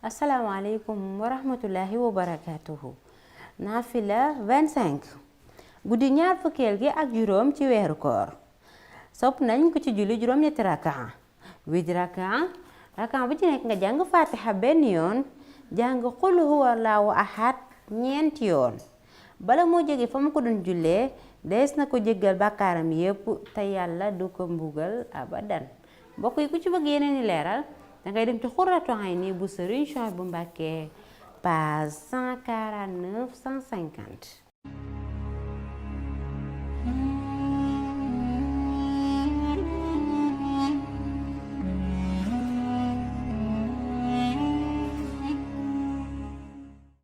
asalaamaaleykum wa rahmatullahi wa barakatuhu naafila 25 guddi ñaar fukkeel gi ak juróom ci weeru koor sopp nañ ko ci julli juróom ñetti rakaa rakaa bu ci nekk nga jàng fatiha benn yoon jàng qul huwallahu ahad ñeenti yoon bala moo jóge fa mu ko doon jullee dees na ko jéggal bàkkaaram yépp te yàlla du ko mbugal abadan mbokk yi ku ci bëgg yeneen i leeral dangay dem ci Xurratu Ayni bu Sëriñ Suhaybu Mbàkke page 149 150